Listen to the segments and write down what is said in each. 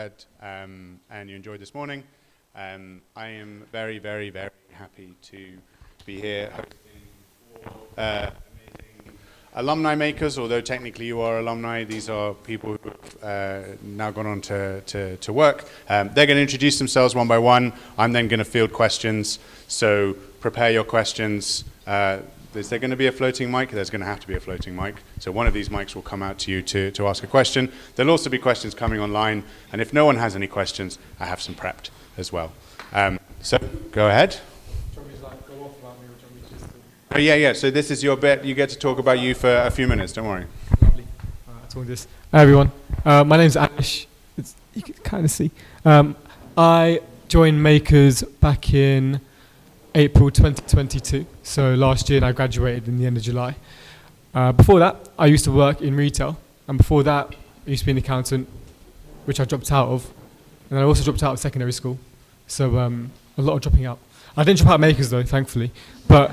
had and you enjoyed this morning. I am very, very, very happy to be here hosting amazing alumni makers, although technically you are alumni. These are people who have now gone on to work. They're going to introduce themselves one by one. I'm then going to field questions, so prepare your questions. Is there going to be a floating mic? There's going to have to be a floating mic. So one of these mics will come out to you to ask a question. There'll also be questions coming online. And if no one has any questions, I have some prepped as well. So go ahead. Do you want me to go off about me, or do you want me just to... Oh, yeah. So this is your bit. You get to talk about you for a few minutes. Don't worry. Lovely. I'll talk this. Hi, everyone. My name's Anish. You can kind of see. I joined Makers back in April 2022, so last year, and I graduated in the end of July. Before that, I used to work in retail, and before that, I used to be an accountant, which I dropped out of, and I also dropped out of secondary school, so a lot of dropping out. I didn't drop out of Makers though, thankfully, but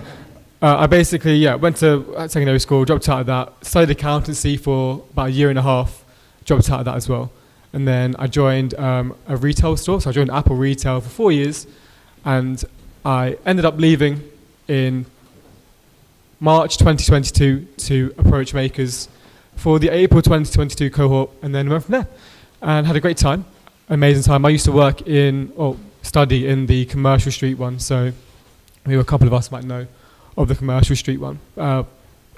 I basically, went to secondary school, dropped out of that, studied accountancy for about a year and a half, dropped out of that as well, and then I joined a retail store, so I joined Apple Retail for 4 years, and I ended up leaving in March 2022 to approach Makers for the April 2022 cohort, and then went from there and had a great time, amazing time. I used to work study in the Commercial Street one, so maybe a couple of us might know of the Commercial Street one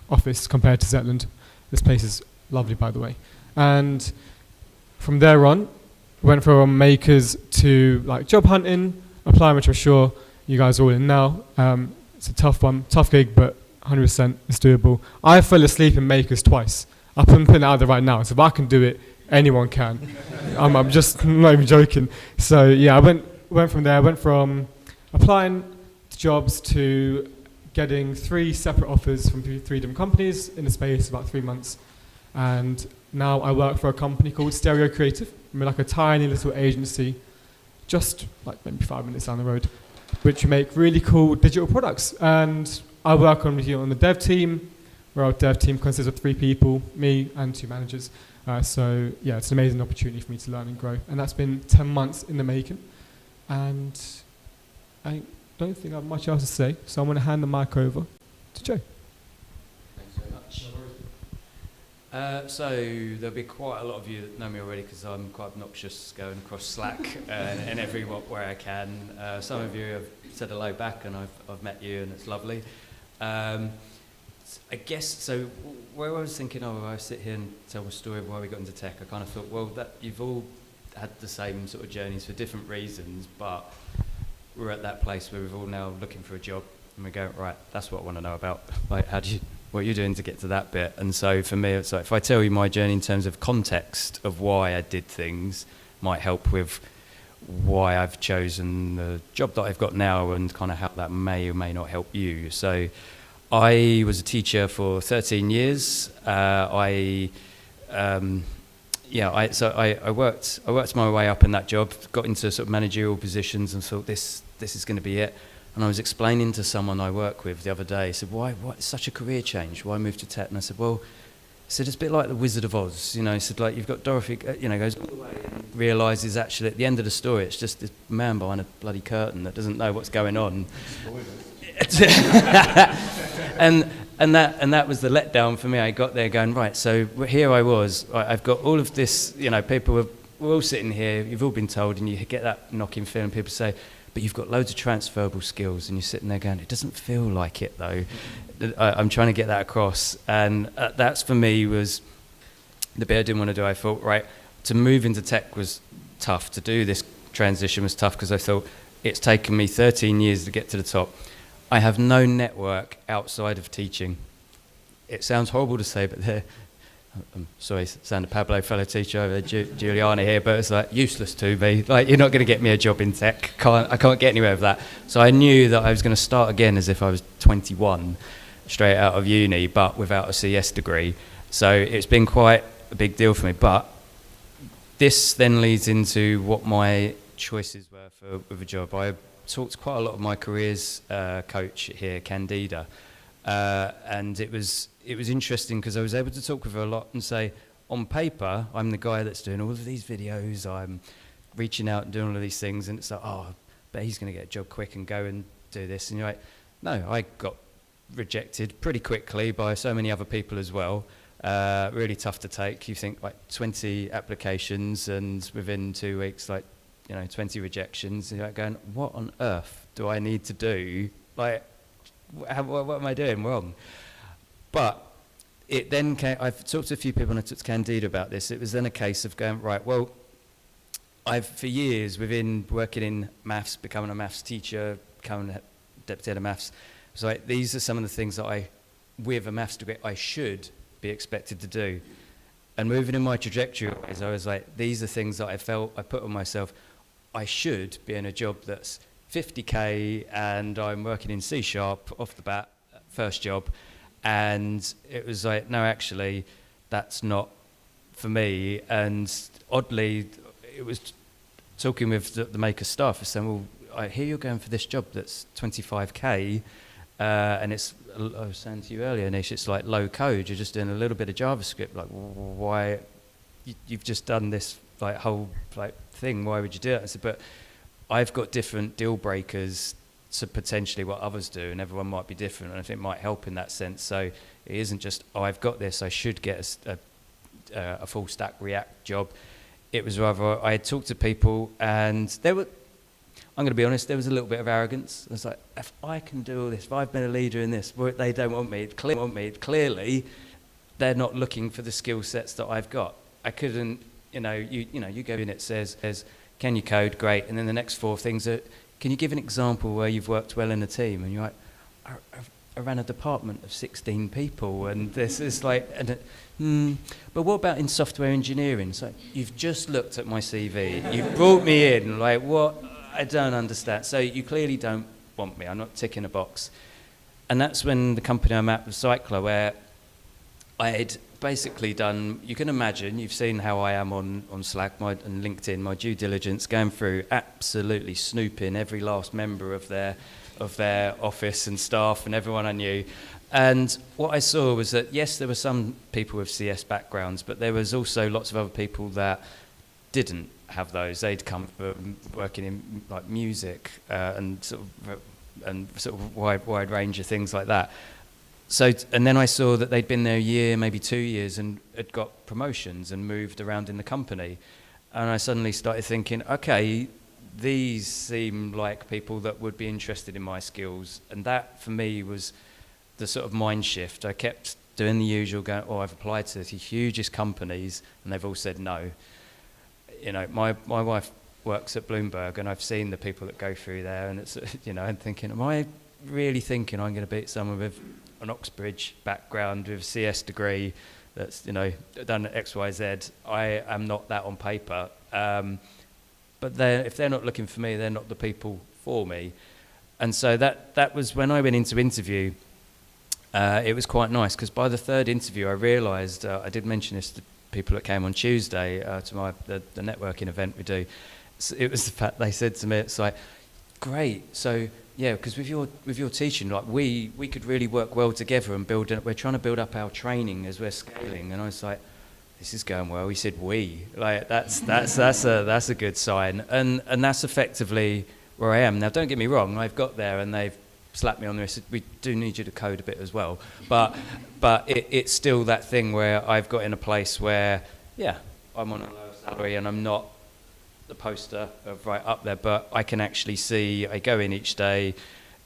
office compared to Zetland. This place is lovely, by the way. And from there on, went from Makers to job hunting, applying, which I'm sure you guys are all in now. It's a tough one, tough gig, but 100% it's doable. I fell asleep in Makers twice. I'm putting it out there right now. So if I can do it, anyone can. I'm just not even joking. So yeah, I went from there. I went from applying to jobs to getting 3 separate offers from 3 different companies in the space of about 3 months. And now I work for a company called Stereo Creative. We're like a tiny little agency, just maybe 5 minutes down the road, which make really cool digital products. And I work on the dev team, where our dev team consists of 3 people, me and 2 managers. So yeah, it's an amazing opportunity for me to learn and grow. And that's been 10 months in the making. And I don't think I have much else to say, so I'm going to hand the mic over to Joe. Thanks very much. So there'll be quite a lot of you that know me already because I'm quite obnoxious going across Slack and everywhere I can. Some of you have said hello back, and I've met you, and it's lovely. I guess, so where I was thinking, I sit here and tell my story of why we got into tech, I kind of thought, well, that you've all had the same sort of journeys for different reasons, but we're at that place where we're all now looking for a job, and we go, right, that's what I want to know about. What are you doing to get to that bit? And so for me, it's if I tell you my journey in terms of context of why I did things, might help with why I've chosen the job that I've got now and kind of how that may or may not help you. So I was a teacher for 13 years. I worked my way up in that job, got into sort of managerial positions, and thought this is going to be it. And I was explaining to someone I work with the other day, I said, why such a career change? Why move to tech? And I said, well, it's a bit like the Wizard of Oz. He said, you've got Dorothy, goes all the way and realises actually at the end of the story, it's just this man behind a bloody curtain that doesn't know what's going on. and that was the letdown for me. I got there going, right, so here I was. I've got all of this, people we're all sitting here, you've all been told, and you get that knocking feeling, people say, but you've got loads of transferable skills, and you're sitting there going, it doesn't feel like it though. I'm trying to get that across, and that's for me was the bit I didn't want to do. I thought, right, to move into tech was tough, to do this transition was tough, because I thought it's taken me 13 years to get to the top. I have no network outside of teaching. It sounds horrible to say, but I'm sorry, Sandra Pablo, fellow teacher over there, Juliana here, but it's useless to me. You're not going to get me a job in tech. I can't get anywhere with that. So I knew that I was going to start again as if I was 21, straight out of uni, but without a CS degree. So it's been quite a big deal for me. But this then leads into what my choices were with a job. I talked to quite a lot of my careers coach here, Candida, and it was interesting because I was able to talk with her a lot and say, on paper, I'm the guy that's doing all of these videos, I'm reaching out and doing all of these things, and it's like, oh, but he's going to get a job quick and go and do this. And you're like, no, I got rejected pretty quickly by so many other people as well. Really tough to take. You think like 20 applications, and within 2 weeks, like, 20 rejections. And you're like going, what on earth do I need to do? Like, what am I doing wrong? But it then came, I've talked to a few people, and I talked to Candida about this. It was then a case of going, right, well, I've, for years, within working in maths, becoming a maths teacher, becoming a deputy head of maths, so like, these are some of the things that with a maths degree, I should be expected to do. And moving in my trajectory, I was like, these are things that I felt I put on myself. I should be in a job that's 50k, and I'm working in C# off the bat, first job. And it was like, no, actually, that's not for me. And oddly, it was talking with the Maker staff, and saying, well, I hear you're going for this job that's 25k, and it's, I was saying to you earlier, Nish, it's like low code. You're just doing a little bit of JavaScript. Like, why? You've just done this like whole like thing. Why would you do it? I said, but I've got different deal breakers to potentially what others do, and everyone might be different, and I think it might help in that sense. So it isn't just, oh, I've got this, I should get a full stack React job. It was rather, I had talked to people, and there were, I'm going to be honest, there was a little bit of arrogance. I was like, if I can do all this, if I've been a leader in this, well, they don't want me. Clearly, they're not looking for the skill sets that I've got. I couldn't, you go in, it says, can you code? Great. And then the next 4 things are, can you give an example where you've worked well in a team? And you're like, I ran a department of 16 people, and this is like, but what about in software engineering? So you've just looked at my CV, you've brought me in, like, what? I don't understand. So you clearly don't want me. I'm not ticking a box. And that's when the company I'm at was Cycler, where I had basically done, you can imagine, you've seen how I am on Slack and LinkedIn, my due diligence, going through absolutely snooping every last member of their office and staff and everyone I knew. And what I saw was that, yes, there were some people with CS backgrounds, but there was also lots of other people that didn't have those. They'd come from working in like music and sort of wide range of things like that. So, and then I saw that they'd been there a year, maybe 2 years, and had got promotions and moved around in the company. And I suddenly started thinking, okay, these seem like people that would be interested in my skills. And that, for me, was the sort of mind shift. I kept doing the usual, going, oh, I've applied to the hugest companies, and they've all said no. My wife works at Bloomberg, and I've seen the people that go through there, and it's, I'm thinking, am I really thinking I'm going to beat someone with an Oxbridge background with a CS degree that's, done X, Y, Z? I am not that on paper. But if they're not looking for me, they're not the people for me. And so that was when I went into interview. It was quite nice, because by the 3rd interview, I realised, I did mention this to people that came on Tuesday to the networking event we do. So it was the fact they said to me, it's like, great, so yeah, because with your teaching, like we could really work well together and we're trying to build up our training as we're scaling. And I was like, this is going well. He said we, like that's a good sign, and that's effectively where I am now. Don't get me wrong, I've got there and they've slapped me on the wrist. We do need you to code a bit as well, but it's still that thing where I've got in a place where, yeah, I'm on a lower salary and I'm not the poster of right up there, but I can actually see, I go in each day,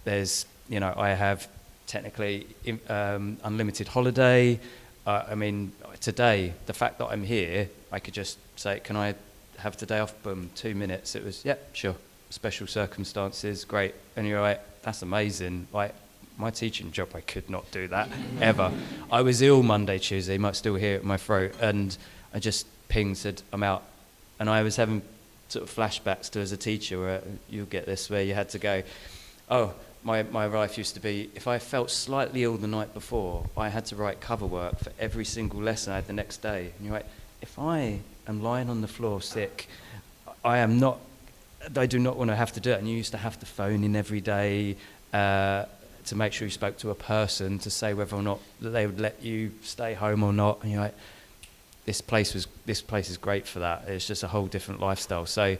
there's, I have technically unlimited holiday. I mean, today, the fact that I'm here, I could just say, can I have today off? Boom, 2 minutes. It was, yep, sure. Special circumstances, great. And you're like, that's amazing. Like, my teaching job, I could not do that, ever. I was ill Monday, Tuesday, you might still hear it in my throat, and I just pinged, said, I'm out. And I was having sort of flashbacks to as a teacher, where you'll get this, where you had to go, oh, my life used to be, if I felt slightly ill the night before, I had to write cover work for every single lesson I had the next day. And you're like, if I am lying on the floor sick, I do not want to have to do it. And you used to have to phone in every day to make sure you spoke to a person to say whether or not that they would let you stay home or not. And you're like, this place is great for that. It's just a whole different lifestyle. So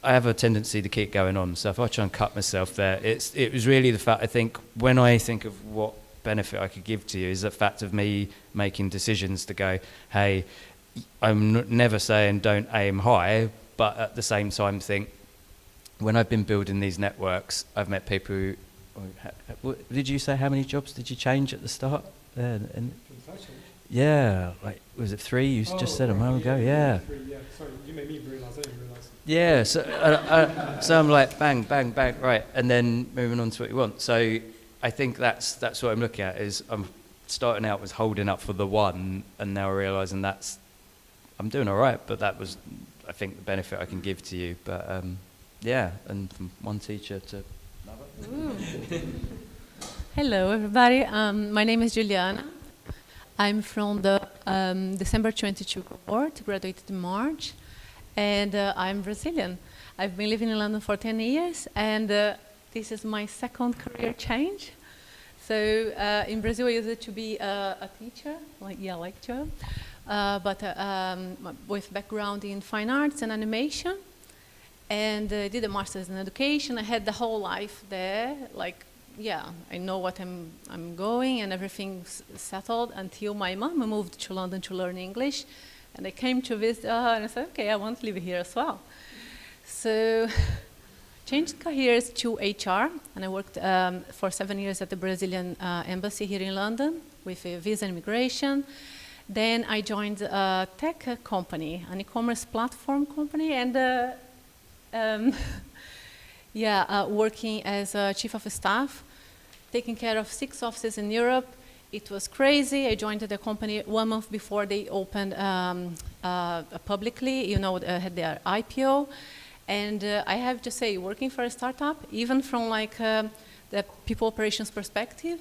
I have a tendency to keep going on. So if I try and cut myself there, it was really the fact, I think, when I think of what benefit I could give to you, is the fact of me making decisions to go, hey, I'm never saying don't aim high, but at the same time think, when I've been building these networks, I've met people who, did you say how many jobs did you change at the start? Yeah, like, was it 3? You just said a moment ago, yeah. 3, yeah. Sorry, you made me realise, I didn't realise. Yeah, so I'm like, bang, bang, bang, right, and then moving on to what you want. So I think that's what I'm looking at, is I'm starting out was holding up for the one, and now realising I'm doing all right, but that was, I think, the benefit I can give to you. But yeah, and from one teacher to another. Hello, everybody. My name is Juliana. I'm from the December 22 cohort, graduated in March, and I'm Brazilian. I've been living in London for 10 years, and this is my second career change. So in Brazil, I used to be a teacher, like Joe, but with background in fine arts and animation, and did a master's in education. I had the whole life there, like, yeah, I know what I'm going, and everything's settled until my mom moved to London to learn English, and I came to visit her, and I said, okay, I want to live here as well. So changed careers to HR, and I worked for 7 years at the Brazilian embassy here in London with visa and immigration. Then I joined a tech company, an e-commerce platform company, and working as a chief of staff, taking care of 6 offices in Europe. It was crazy. I joined the company 1 month before they opened publicly, had their IPO. And I have to say, working for a startup, even from like the people operations perspective,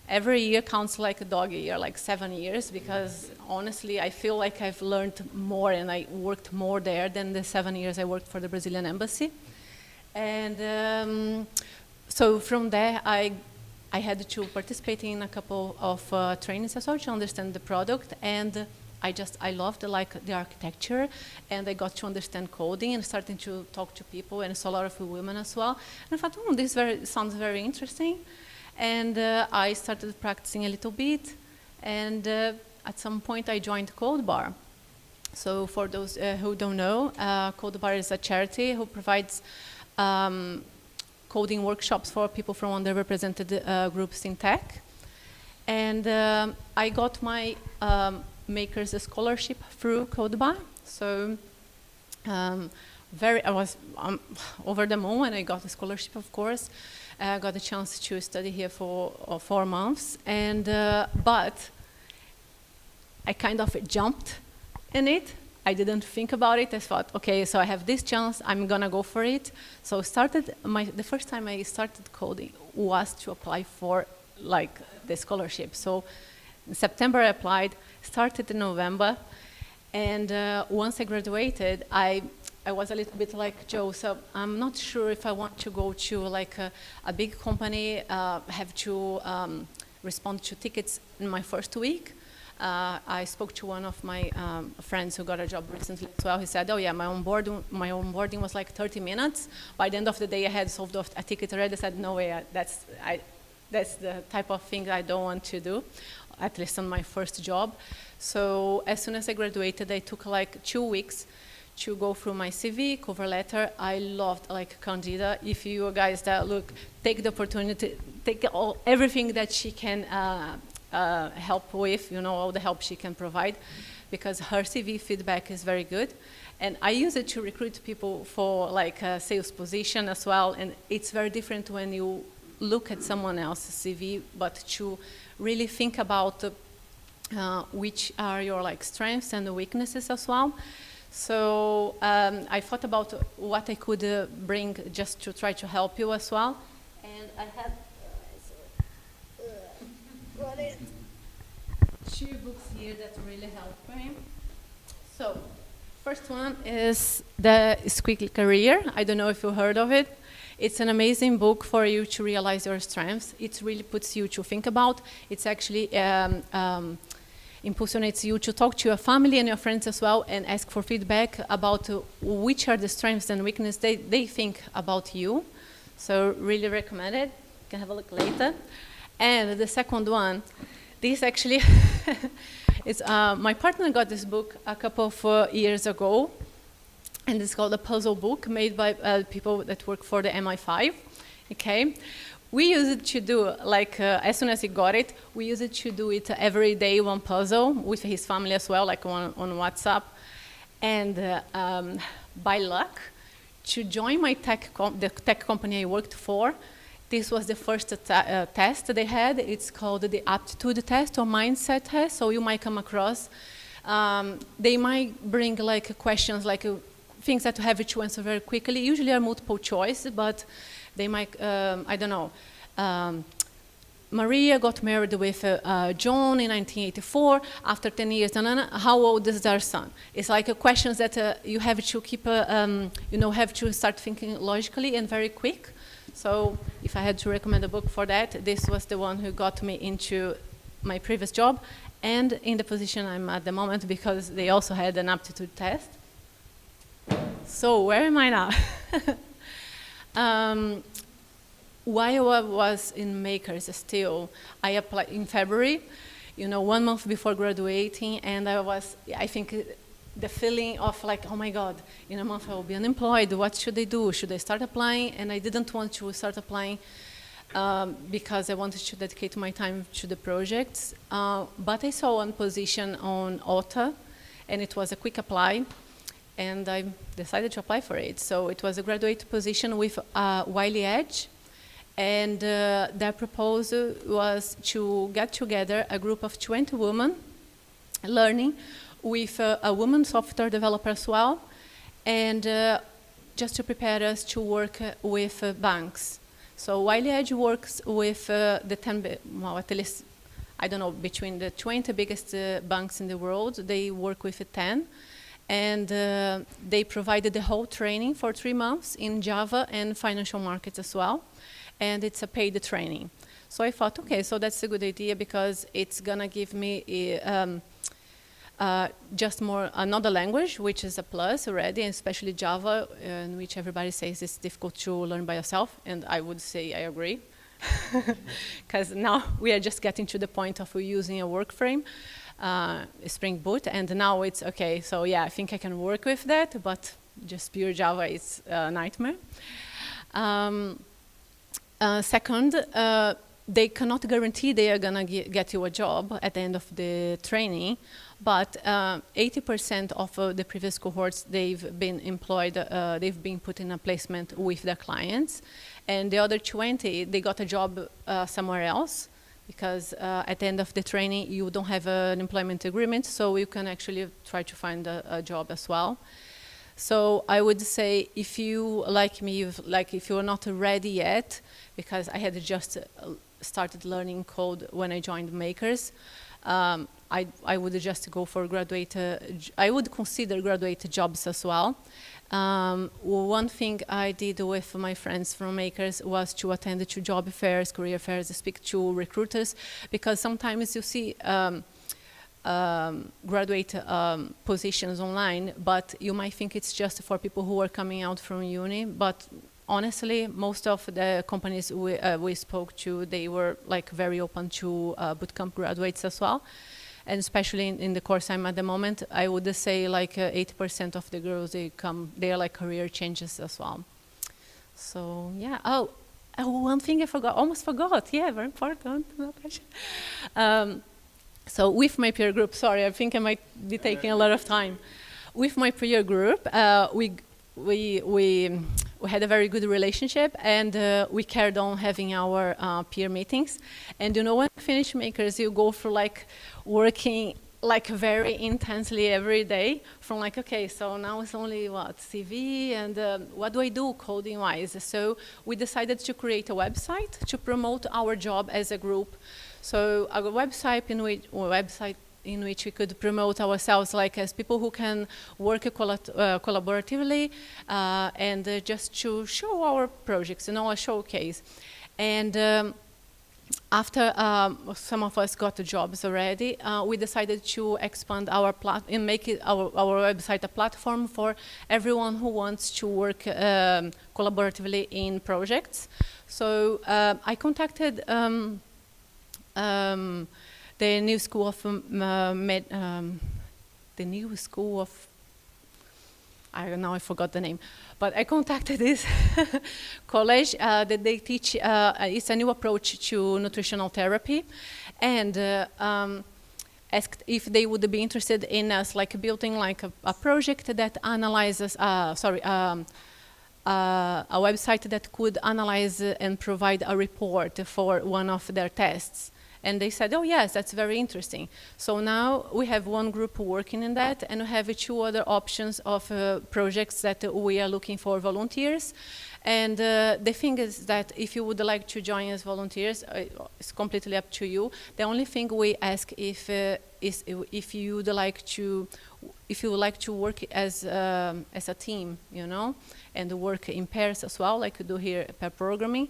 every year counts like a dog year, like 7 years, because honestly, I feel like I've learned more and I worked more there than the 7 years I worked for the Brazilian embassy. And so from there, I had to participate in a couple of trainings as well to understand the product, and I loved the architecture, and I got to understand coding and starting to talk to people, and saw a lot of women as well. And I thought, this sounds very interesting. And I started practicing a little bit, and at some point I joined Code Bar. So for those who don't know, Code Bar is a charity who provides coding workshops for people from underrepresented groups in tech. And I got my Makers Scholarship through Code Bar. So I was over the moon when I got the scholarship, of course. I got a chance to study here for 4 months, and but I kind of jumped in it. I didn't think about it. I thought, okay, so I have this chance, I'm gonna go for it. So the first time I started coding was to apply for like the scholarship. So in September I applied, started in November, and once I graduated, I was a little bit like Joe, so I'm not sure if I want to go to like a big company, have to respond to tickets in my first week. I spoke to one of my friends who got a job recently as well. He said, oh yeah, my onboarding was like 30 minutes. By the end of the day, I had solved a ticket already. I said, no way, that's the type of thing I don't want to do, at least on my first job. So as soon as I graduated, I took like 2 weeks to go through my CV, cover letter. I loved like Candida. If you guys take the opportunity, take everything that she can help with, all the help she can provide, because her CV feedback is very good. And I use it to recruit people for like a sales position as well. And it's very different when you look at someone else's CV, but to really think about which are your like strengths and weaknesses as well. So I thought about what I could bring just to try to help you as well. And I have 2 books here that really helped me. So first one is The Squiggly Career. I don't know if you heard of it. It's an amazing book for you to realize your strengths. It really puts you to think about. It's actually impulsionates you to talk to your family and your friends as well and ask for feedback about which are the strengths and weaknesses they think about you. So really recommend it. You can have a look later. And the second one, this actually, is my partner got this book a couple of years ago, and it's called a puzzle book made by people that work for the MI5. Okay, we use it to do, like, as soon as he got it, we use it to do it every day, one puzzle, with his family as well, like on WhatsApp. And by luck, to join my the tech company I worked for, this was the first test they had. It's called the aptitude test or mindset test, so you might come across. They might bring like questions, like things that you have to answer very quickly, usually are multiple choice, but they might, I don't know, Maria got married with John in 1984. After 10 years, how old is their son? It's like questions that you have to keep, have to start thinking logically and very quick. So if I had to recommend a book for that, this was the one who got me into my previous job and in the position I'm at the moment, because they also had an aptitude test. So where am I now? While I was in Makers still, I applied in February, 1 month before graduating, and I think the feeling of like, oh my God, in a month I will be unemployed, what should I do? Should I start applying? And I didn't want to start applying because I wanted to dedicate my time to the projects. But I saw one position on OTA, and it was a quick apply, and I decided to apply for it. So it was a graduate position with Wiley Edge. And their proposal was to get together a group of 20 women learning with a woman software developer as well, and just to prepare us to work with banks. So Wiley Edge works with the 10, well, at least, I don't know, between the 20 biggest banks in the world. They work with 10. And they provided the whole training for 3 months in Java and financial markets as well. And it's a paid training. So I thought, okay, so that's a good idea, because it's gonna give me just more another language, which is a plus already, and especially Java, in which everybody says it's difficult to learn by yourself, and I would say I agree. Because now we are just getting to the point of using a work frame, Spring Boot, and now it's okay. So yeah, I think I can work with that, but just pure Java is a nightmare. Second, they cannot guarantee they are going to get you a job at the end of the training, but 80% of the previous cohorts, they've been employed, they've been put in a placement with their clients, and the other 20, they got a job somewhere else, because at the end of the training, you don't have an employment agreement, so you can actually try to find a job as well. So I would say, if you, like me, if you're not ready yet, because I had just started learning code when I joined Makers, I would just go for graduate, I would consider graduate jobs as well. One thing I did with my friends from Makers was to attend to job fairs, career fairs, speak to recruiters, because sometimes you see graduate positions online, but you might think it's just for people who are coming out from uni, but honestly, most of the companies we spoke to, they were like very open to bootcamp graduates as well. And especially in the course I'm at the moment, I would say like 80% of the girls, they are like career changes as well. So yeah, oh, one thing I forgot, almost forgot, yeah, very important. So with my peer group, sorry, I think I might be taking a lot of time. With my peer group, we had a very good relationship, and we carried on having our peer meetings. And when you finish Makers, you go through like working like very intensely every day, from like, okay, so now it's only what, CV, and what do I do coding wise? So we decided to create a website to promote our job as a group. So a website in which we could promote ourselves like as people who can work collaboratively and just to show our projects, a showcase. And after some of us got the jobs already, we decided to expand our and make it our website a platform for everyone who wants to work collaboratively in projects. So I contacted the new school of I don't know, I forgot the name, but I contacted this college that they teach, it's a new approach to nutritional therapy, and asked if they would be interested in us like building like a project that analyzes, a website that could analyze and provide a report for one of their tests. And they said, oh yes, that's very interesting. So now we have one group working in that, and we have two other options of projects that we are looking for volunteers. And the thing is that if you would like to join as volunteers, it's completely up to you. The only thing we ask is if you would like to work as a team, you know, and work in pairs as well, like we do here pair programming,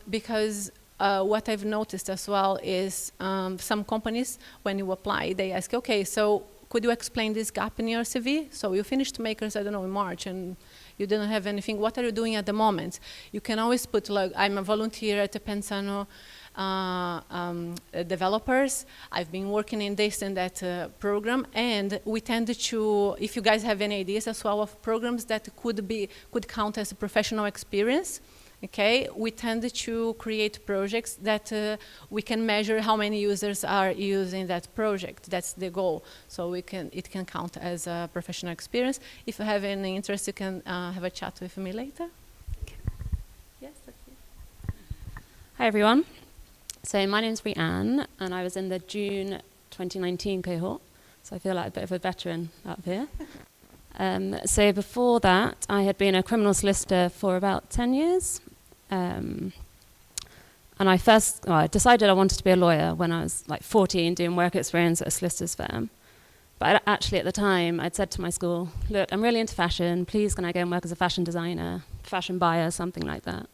because what I've noticed as well is some companies, when you apply, they ask, okay, so could you explain this gap in your CV? So you finished Makers, I don't know, in March, and you didn't have anything. What are you doing at the moment? You can always put, like, I'm a volunteer at the Pensano developers. I've been working in this and that program, and we tend to, if you guys have any ideas as well of programs that could count as a professional experience, okay, we tend to create projects that we can measure how many users are using that project. That's the goal. So it can count as a professional experience. If you have any interest, you can have a chat with me later. Okay. Yes, that's it. Hi everyone. So my name's Brianne, and I was in the June 2019 cohort. So I feel like a bit of a veteran up here. So before that, I had been a criminal solicitor for about 10 years. And I decided I wanted to be a lawyer when I was like 14, doing work experience at a solicitor's firm. But actually at the time, I'd said to my school, look, I'm really into fashion. Please, can I go and work as a fashion designer, fashion buyer, something like that?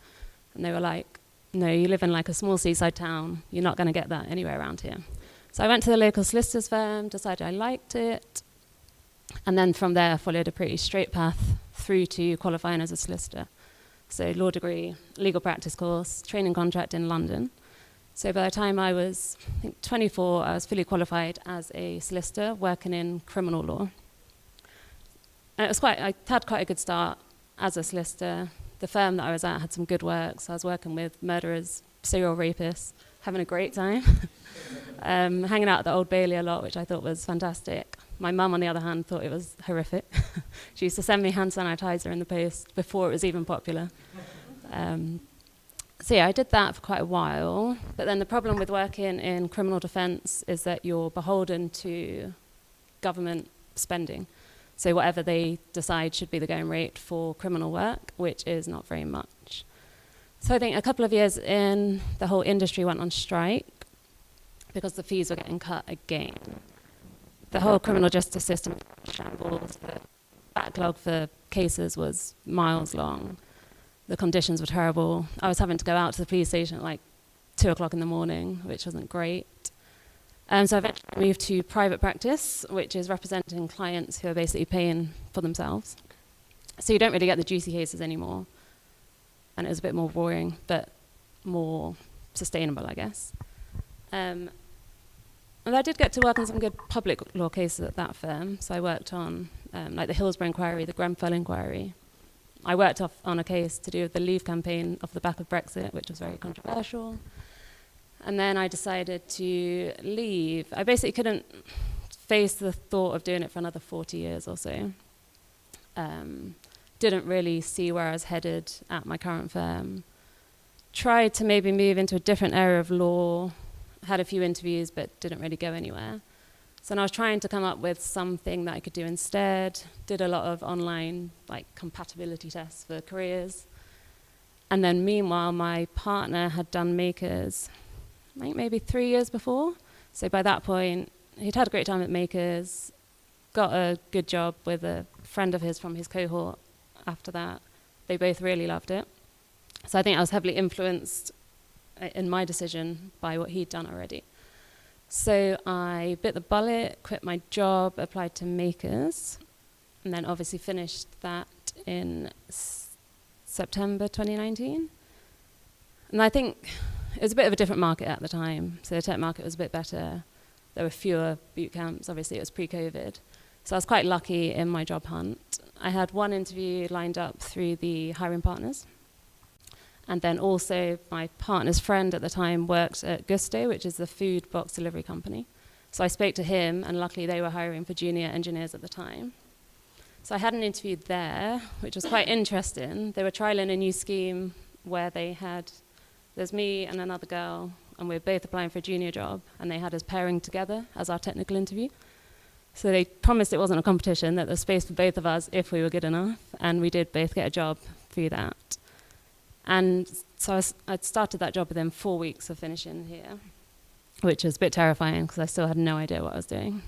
And they were like, no, you live in like a small seaside town. You're not going to get that anywhere around here. So I went to the local solicitor's firm, decided I liked it. And then from there, I followed a pretty straight path through to qualifying as a solicitor. So law degree, legal practice course, training contract in London. So by the time I was, I think, 24, I was fully qualified as a solicitor working in criminal law. And it was I had quite a good start as a solicitor. The firm that I was at had some good work, so I was working with murderers, serial rapists, having a great time. Hanging out at the Old Bailey a lot, which I thought was fantastic. My mum, on the other hand, thought it was horrific. She used to send me hand sanitizer in the post before it was even popular. So yeah, I did that for quite a while. But then the problem with working in criminal defence is that you're beholden to government spending. So whatever they decide should be the going rate for criminal work, which is not very much. So I think a couple of years in, the whole industry went on strike because the fees were getting cut again. The whole criminal justice system shambles. The backlog for cases was miles long. The conditions were terrible. I was having to go out to the police station at like 2 o'clock in the morning, which wasn't great. So I eventually moved to private practice, which is representing clients who are basically paying for themselves. So you don't really get the juicy cases anymore. And it was a bit more boring, but more sustainable, I guess. And I did get to work on some good public law cases at that firm. So I worked on like the Hillsborough inquiry, the Grenfell inquiry. I worked on a case to do with the Leave campaign off the back of Brexit, which was very controversial. And then I decided to leave. I basically couldn't face the thought of doing it for another 40 years or so. Didn't really see where I was headed at my current firm. Tried to maybe move into a different area of law. Had a few interviews, but didn't really go anywhere. So I was trying to come up with something that I could do instead. Did a lot of online like compatibility tests for careers. And then meanwhile, my partner had done Makers, I think maybe 3 years before. So by that point, he'd had a great time at Makers, got a good job with a friend of his from his cohort after that. They both really loved it. So I think I was heavily influenced in my decision by what he'd done already. So I bit the bullet, quit my job, applied to Makers, and then obviously finished that in September 2019. And I think it was a bit of a different market at the time. So the tech market was a bit better. There were fewer boot camps. Obviously, it was pre-COVID. So I was quite lucky in my job hunt. I had one interview lined up through the hiring partners. And then also my partner's friend at the time worked at Gusto, which is the food box delivery company. So I spoke to him, and luckily they were hiring for junior engineers at the time. So I had an interview there, which was quite interesting. They were trialing a new scheme where there's me and another girl, and we were both applying for a junior job, and they had us pairing together as our technical interview. So they promised it wasn't a competition, that there's space for both of us if we were good enough, and we did both get a job through that. And so I'd started that job within 4 weeks of finishing here, which was a bit terrifying because I still had no idea what I was doing.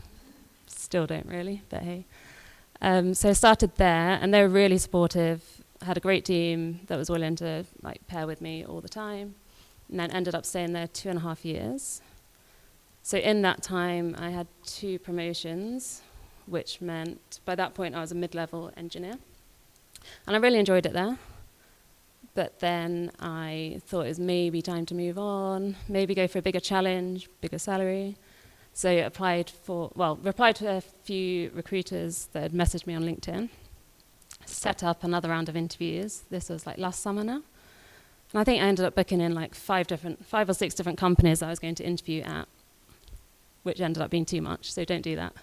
Still don't really, but hey. So I started there, and they were really supportive. I had a great team that was willing to pair with me all the time, and then ended up staying there 2.5 years. So in that time, I had 2 promotions, which meant by that point I was a mid-level engineer. And I really enjoyed it there. But then I thought it was maybe time to move on, maybe go for a bigger challenge, bigger salary. So I replied to a few recruiters that had messaged me on LinkedIn, set up another round of interviews. This was last summer now. And I think I ended up booking in 5 or 6 different companies I was going to interview at, which ended up being too much, so don't do that.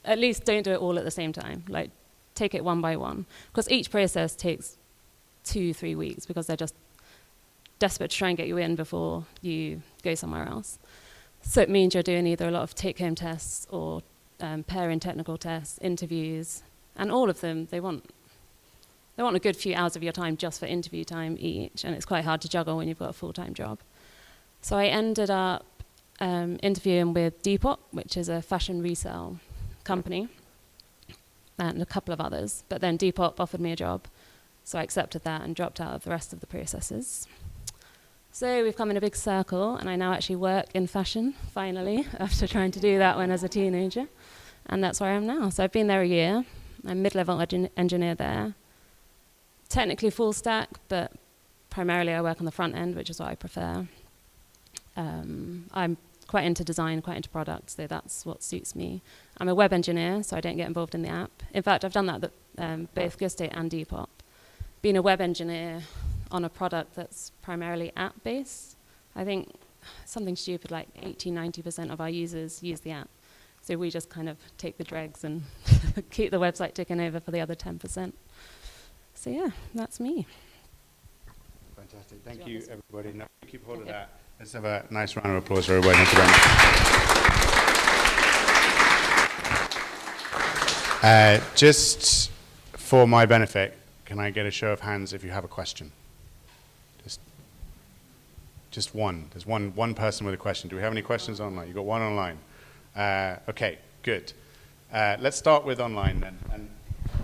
At least don't do it all at the same time. Take it one by one. Because each process takes 2-3 weeks because they're just desperate to try and get you in before you go somewhere else. So it means you're doing either a lot of take-home tests or pairing technical tests, interviews, and all of them, they want a good few hours of your time just for interview time each, and it's quite hard to juggle when you've got a full-time job. So I ended up interviewing with Depop, which is a fashion resale company, and a couple of others. But then Depop offered me a job, so I accepted that and dropped out of the rest of the processes. So we've come in a big circle, and I now actually work in fashion, finally, after trying to do that when I was a teenager. And that's where I am now. So I've been there a year. I'm mid-level engineer there. Technically full stack, but primarily I work on the front end, which is what I prefer. I'm quite into design, quite into products, so that's what suits me. I'm a web engineer, so I don't get involved in the app. In fact, I've done that both Gusto and Depop. Being a web engineer on a product that's primarily app-based, I think something stupid like 80-90% of our users use the app. So we just kind of take the dregs and keep the website ticking over for the other 10%. So yeah, that's me. Fantastic. Thank you, everybody. No, keep hold of that. Let's have a nice round of applause for everybody. Thank you very much. Just for my benefit, can I get a show of hands if you have a question? Just one. There's one person with a question. Do we have any questions online? You've got one online. Okay, good. Let's start with online then. And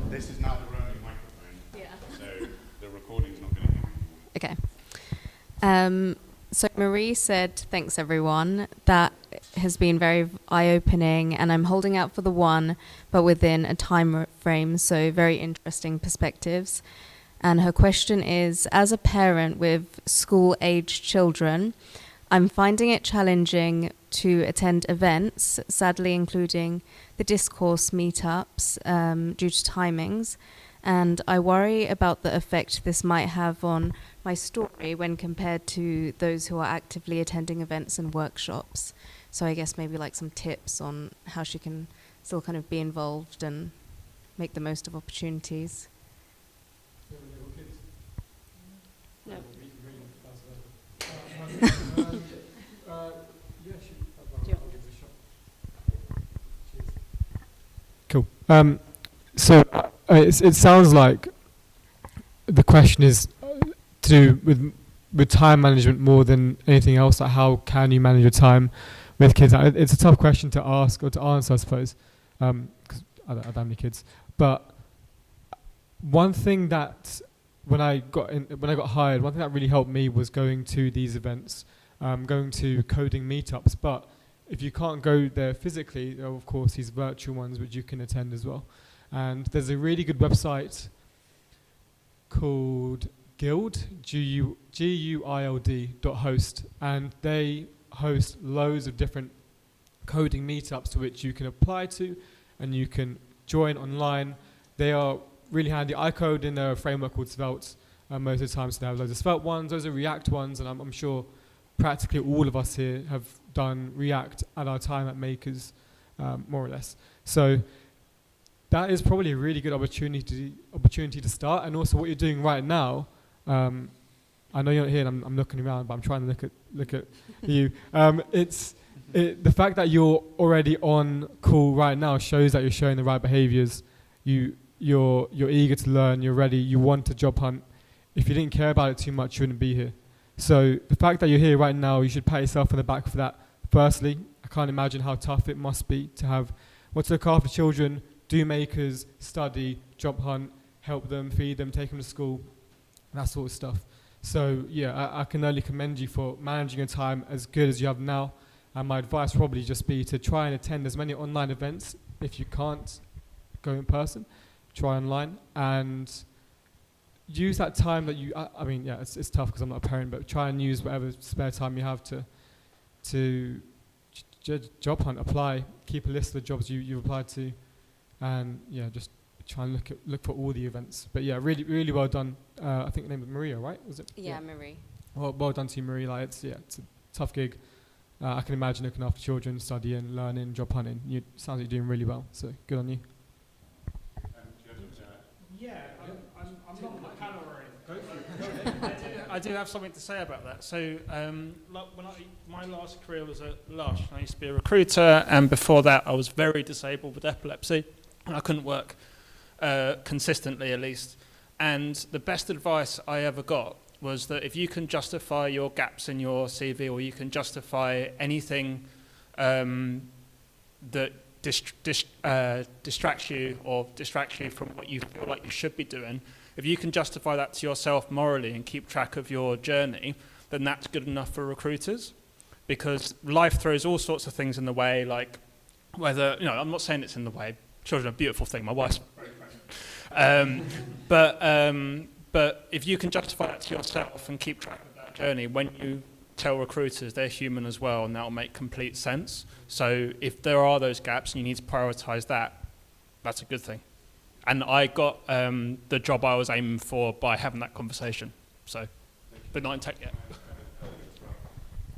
this is now the roaming microphone. Yeah. So the recording's not going to hear you. Okay. So Marie said, thanks everyone. That has been very eye-opening, and I'm holding out for the one, but within a time frame, so very interesting perspectives. And her question is, as a parent with school-aged children, I'm finding it challenging to attend events, sadly including the discourse meetups due to timings. And I worry about the effect this might have on my story when compared to those who are actively attending events and workshops. So I guess maybe some tips on how she can still kind of be involved and make the most of opportunities. No. Cool. So it sounds like the question is to do with time management more than anything else. Like, how can you manage your time with kids? It's a tough question to ask or to answer, I suppose, because I don't have any kids. But one thing that when I got hired, one thing that really helped me was going to these events going to coding meetups. But if you can't go there physically, there are of course these virtual ones which you can attend as well. And there's a really good website called Guild, GUILD.host, and they host loads of different coding meetups to which you can apply to and you can join online. They are really handy. I code in a framework called Svelte most of the time, so they have loads of Svelte ones, those are React ones, and I'm sure practically all of us here have done React at our time at Makers, more or less. So that is probably a really good opportunity to start. And also what you're doing right now, I know you're not here and I'm looking around, but I'm trying to look at you. The fact that you're already on call right now shows that you're showing the right behaviors. You're eager to learn, you're ready, you want to job hunt. If you didn't care about it too much, you wouldn't be here. So the fact that you're here right now, you should pat yourself on the back for that. Firstly, I can't imagine how tough it must be to look after children, do Makers, study, job hunt, help them, feed them, take them to school, that sort of stuff. So yeah, I can only commend you for managing your time as good as you have now. And my advice probably just be to try and attend as many online events. If you can't go in person, try online and use that time that you, I mean, yeah, it's tough because I'm not a parent, but try and use whatever spare time you have to job hunt, apply, keep a list of the jobs you've applied to, and yeah, just try and look for all the events. But yeah, really, really well done. I think the name was Maria, right? Was it? Yeah, Marie. Well done to you, Marie. Like it's a tough gig. I can imagine looking after children, studying, learning, job hunting. Sounds like you're doing really well. So good on you. Yeah, I'm not on the panel or anything. I do have something to say about that. So my last career was at Lush. I used to be a recruiter, and before that I was very disabled with epilepsy. And I couldn't work consistently, at least. And the best advice I ever got was that if you can justify your gaps in your CV, or you can justify anything that distracts you from what you feel like you should be doing, if you can justify that to yourself morally and keep track of your journey, then that's good enough for recruiters. Because life throws all sorts of things in the way, like whether, I'm not saying it's in the way. Children are a beautiful thing. My wife's but if you can justify that to yourself and keep track of that journey, when you tell recruiters they're human as well, and that'll make complete sense. So if there are those gaps and you need to prioritize that, that's a good thing. And I got the job I was aiming for by having that conversation. So, but not in tech yet.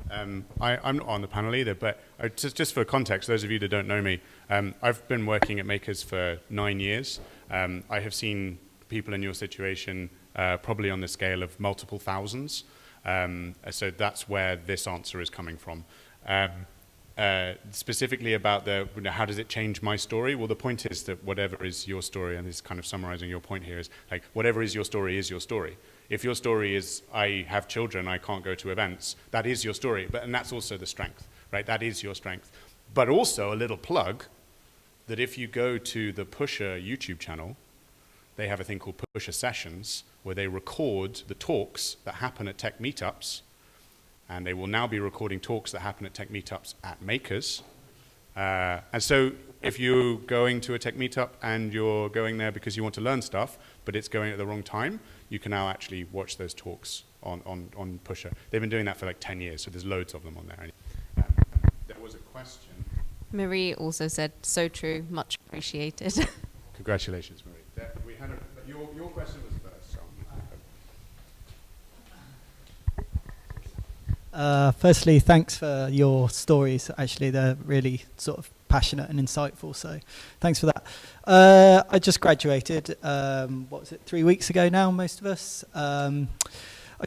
I'm not on the panel either, but just for context, those of you that don't know me, I've been working at Makers for 9 years. I have seen people in your situation probably on the scale of multiple thousands. So that's where this answer is coming from. Specifically about how does it change my story? Well, the point is that whatever is your story, and this is kind of summarizing your point here, is like whatever is your story is your story. If your story is I have children, I can't go to events, that is your story, and that's also the strength, right? That is your strength. But also a little plug that if you go to the Pusher YouTube channel, they have a thing called Pusher Sessions, where they record the talks that happen at tech meetups, and they will now be recording talks that happen at tech meetups at Makers. And so if you're going to a tech meetup and you're going there because you want to learn stuff, but it's going at the wrong time, you can now actually watch those talks on Pusher. They've been doing that for like 10 years, so there's loads of them on there. There was a question. Marie also said, so true, much appreciated. Congratulations, Marie. We had your question was first. So. Firstly, thanks for your stories. Actually, they're really sort of passionate and insightful, so thanks for that. I just graduated, 3 weeks ago now, most of us. I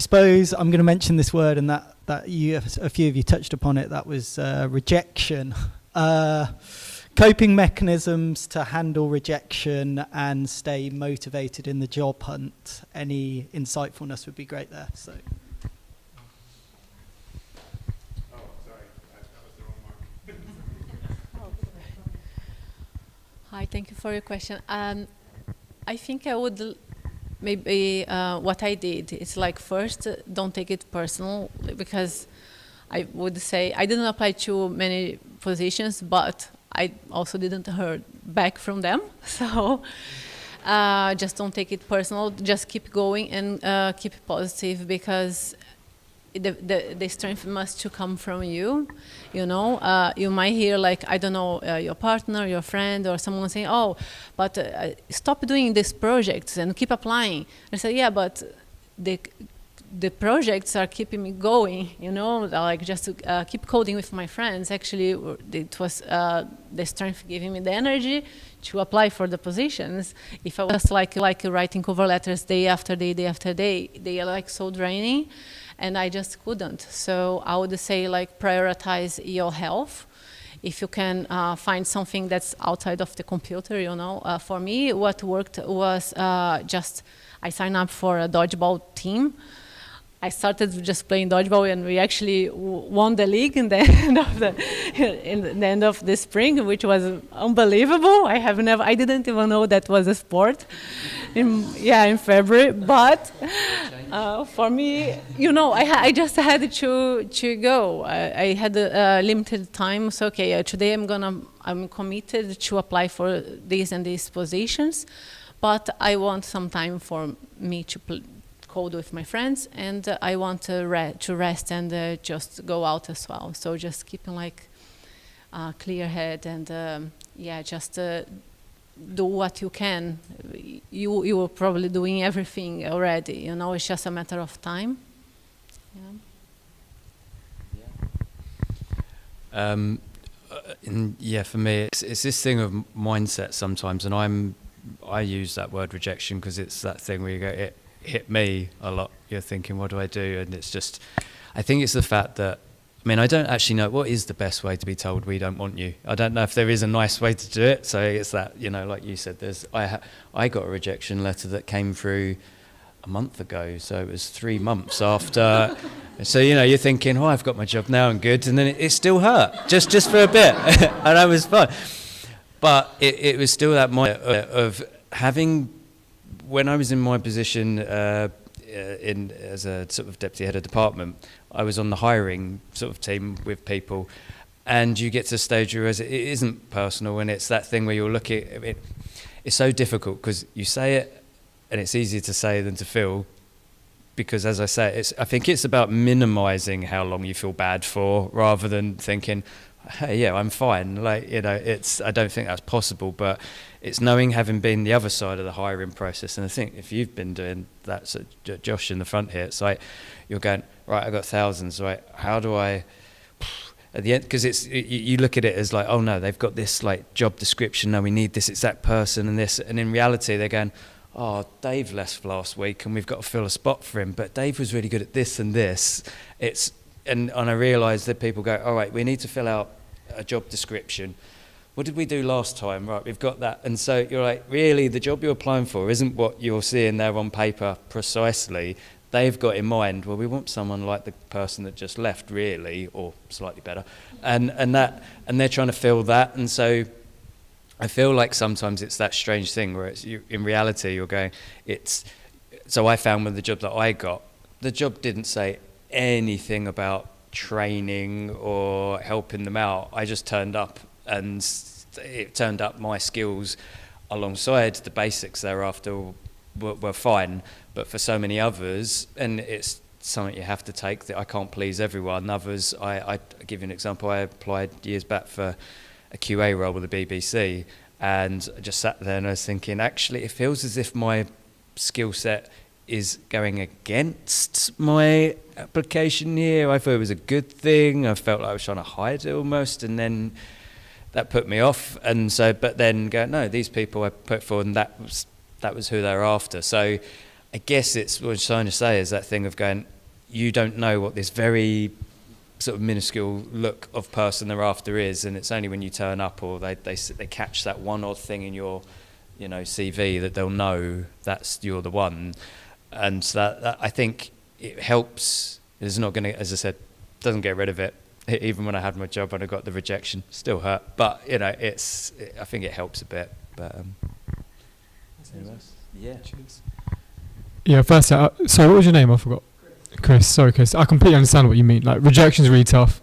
suppose I'm going to mention this word, and that a few of you touched upon it. That was rejection. Coping mechanisms to handle rejection and stay motivated in the job hunt. Any insightfulness would be great there. So. Oh, sorry, that was the wrong mark. Hi, thank you for your question. I think I would maybe what I did is like first, don't take it personal, because I would say I didn't apply to many positions, but I also didn't hear back from them. So just don't take it personal. Just keep going and keep positive, because the strength must to come from you. You know, you might hear, like, I don't know, your partner, your friend, or someone saying, "Oh, but stop doing these projects and keep applying." I say, "Yeah, but the projects are keeping me going, you know, like just to keep coding with my friends." Actually, it was the strength giving me the energy to apply for the positions. If I was like writing cover letters day after day, they are like so draining, and I just couldn't. So I would say, like, prioritize your health. If you can find something that's outside of the computer, you know. For me, what worked was just I signed up for a dodgeball team. I started just playing dodgeball, and we actually won the league in the end of the spring, which was unbelievable. I didn't even know that was a sport. In February, but for me, you know, I just had to go. I had a limited time, so okay, today I'm committed to apply for these and these positions, but I want some time for me to code with my friends, and I want to rest and just go out as well. So just keeping like clear head and just do what you can. You are probably doing everything already. You know, it's just a matter of time. For me, it's this thing of mindset sometimes, and I use that word rejection because it's that thing where you go, it hit me a lot. You're thinking, what do I do? And it's just, I think it's the fact that, I mean, I don't actually know what is the best way to be told we don't want you. I don't know if there is a nice way to do it. So it's that, you know, like you said, I got a rejection letter that came through a month ago. So it was 3 months after. So, you know, you're thinking, oh, I've got my job now and good. And then it still hurt just for a bit. And I was fine. But it was still that mindset of having, when I was in my position as a sort of deputy head of department, I was on the hiring sort of team with people, and you get to a stage where it isn't personal, and it's that thing where you're looking at it. It's so difficult because you say it, and it's easier to say than to feel, because as I say, I think it's about minimising how long you feel bad for, rather than thinking, hey, yeah, I'm fine. Like, you know, I don't think that's possible, but it's knowing, having been the other side of the hiring process. And I think if you've been doing that, so Josh in the front here, it's like you're going, right, I've got thousands, right? How do I, at the end, because you look at it as like, oh no, they've got this like job description, no, we need this exact person and this. And in reality, they're going, oh, Dave left last week and we've got to fill a spot for him, but Dave was really good at this and this. And I realised that people go, all right, we need to fill out a job description. What did we do last time? Right, we've got that. And so you're like, really, the job you're applying for isn't what you're seeing there on paper precisely. They've got in mind, well, we want someone like the person that just left, really, or slightly better. And they're trying to fill that. And so I feel like sometimes it's that strange thing where in reality you're going, so I found with the job that I got, the job didn't say anything about training or helping them out. I just turned up, and it turned up my skills alongside the basics thereafter were fine. But for so many others, and it's something you have to take, that I can't please everyone. Others, I give you an example. I applied years back for a QA role with the BBC, and I just sat there and I was thinking, actually, it feels as if my skill set is going against my application here. I thought it was a good thing. I felt like I was trying to hide it almost, and then that put me off. And so, but then go, no, these people I put forward, and that was who they were after. So I guess it's what I'm trying to say is that thing of going, you don't know what this very sort of minuscule look of person they're after is, and it's only when you turn up or they catch that one odd thing in your, you know, CV that they'll know that's you're the one. And so that I think it helps. It's not going to, as I said, doesn't get rid of it. Even when I had my job and I got the rejection, still hurt. But you know, I think it helps a bit. But yeah. Cheers. Yeah. First, sorry, what was your name? I forgot. Chris, I completely understand what you mean. Like, rejection is really tough,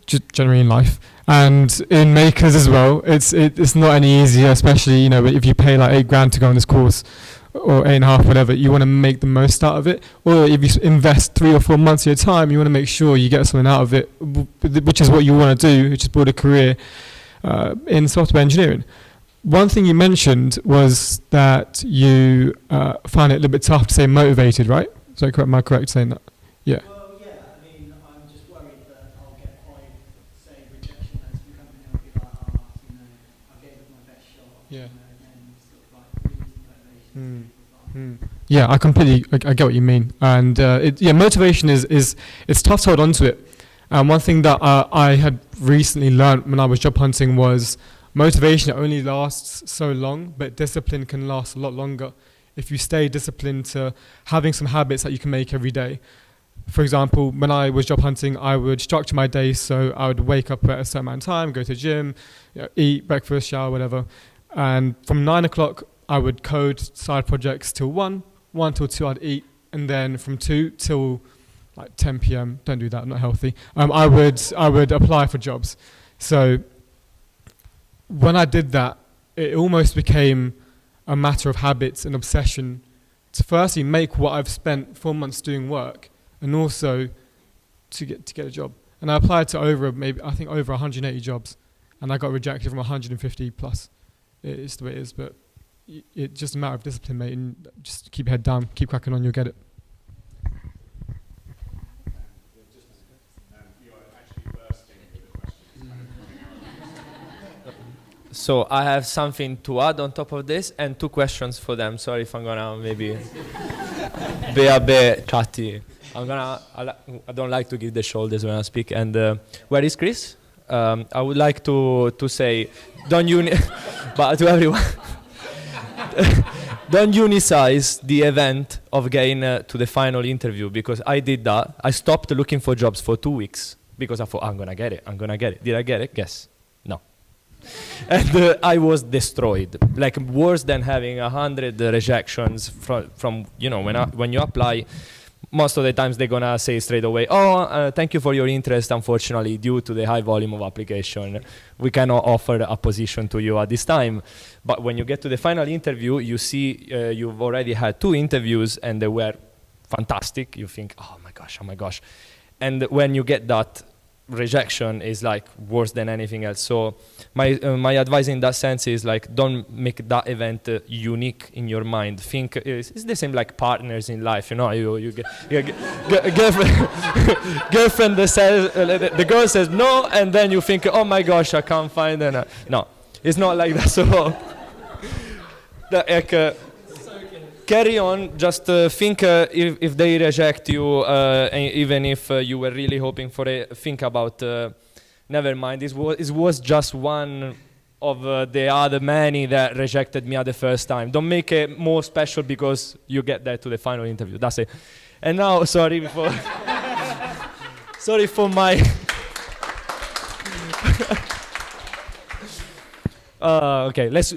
just generally in life, and in makers as well. It's not any easier, especially, you know, if you pay like $8,000 to go on this course, or 8.5, whatever. You want to make the most out of it. Or if you invest 3 or 4 months of your time, you want to make sure you get something out of it, which is what you want to do, which is build a career in software engineering. One thing you mentioned was that you found it a little bit tough to say motivated, right? Is that correct? Am I correct saying that? Yeah. Well, yeah. I mean, I'm just worried that I'll get 5, say, rejection letters from company. I'll be like, you know, I gave it my best shot. Yeah. You know, and then sort of like lose motivation. Yeah, I completely, I get what you mean. And motivation is it's tough to hold on to it. And one thing that I had recently learned when I was job hunting was motivation only lasts so long, but discipline can last a lot longer if you stay disciplined to having some habits that you can make every day. For example, when I was job hunting, I would structure my day so I would wake up at a certain amount of time, go to the gym, eat, breakfast, shower, whatever. And from 9 o'clock, I would code side projects till 1 till 2 I'd eat, and then from 2 till like 10 p.m. Don't do that, not healthy. I would apply for jobs. So when I did that, it almost became a matter of habits and obsession to firstly make what I've spent 4 months doing work, and also to get a job. And I applied to over 180 jobs, and I got rejected from 150 plus. It's the way it is, but it's just a matter of discipline, mate, and just keep your head down, keep cracking on, you'll get it. So I have something to add on top of this and 2 questions for them. Sorry if I'm gonna maybe be a bit chatty. I don't like to give the shoulders when I speak. And where is Chris? I would like to say, but to everyone, don't unicize the event of getting to the final interview, because I did that. I stopped looking for jobs for 2 weeks because I thought, I'm gonna get it. Did I get it? Yes. No. And I was destroyed, like worse than having 100 rejections from you know, when you apply. Most of the times they're gonna say straight away, thank you for your interest. Unfortunately, due to the high volume of application, we cannot offer a position to you at this time. But when you get to the final interview, you see you've already had 2 interviews and they were fantastic. You think, oh my gosh. And when you get that rejection, is like worse than anything else. So my advice in that sense is like, don't make that event unique in your mind. Think it's the same like partners in life, you know. You get girlfriend that says the girl says no, and then you think, oh my gosh, I can't find an no, it's not like that. So carry on, just think if they reject you, even if you were really hoping for it, think about, never mind, it was just one of the other many that rejected me at the first time. Don't make it more special because you get there to the final interview, that's it. And now, sorry for my... okay, let's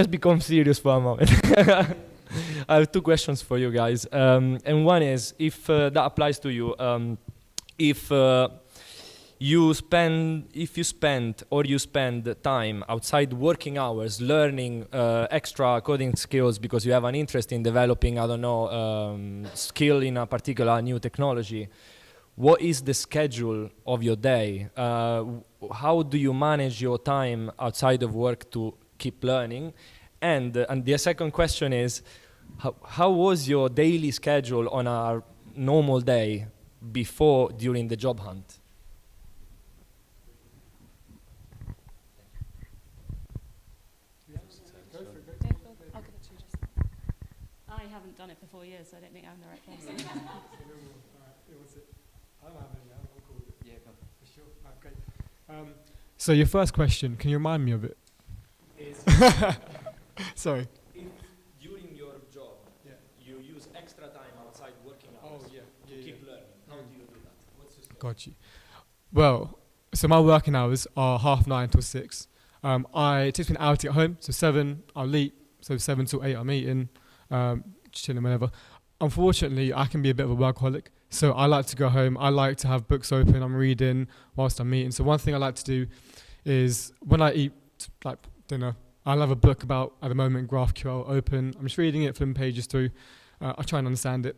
become serious for a moment. I have 2 questions for you guys, and one is, if that applies to you, if you spend time outside working hours learning extra coding skills because you have an interest in developing, I don't know, skill in a particular new technology, what is the schedule of your day? How do you manage your time outside of work to keep learning? And the second question is, how was your daily schedule on a normal day before, during the job hunt? I haven't done it for 4 years, so I don't think I'm the right person. So your first question, can you remind me of it? Sorry. If during your job you use extra time outside working hours to keep learning, how do you do that? What's your schedule? Got you. Well, so my working hours are 9:30 till 6. It takes me an hour to get home, so 7 I'll eat, so 7 till 8 I'm eating, chilling whenever. Unfortunately, I can be a bit of a workaholic, So I like to go home. I like to have books open. I'm reading whilst I'm eating. So one thing I like to do is when I eat like dinner, I'll have a book about, at the moment, GraphQL open. I'm just reading it, flipping pages through. I try and understand it.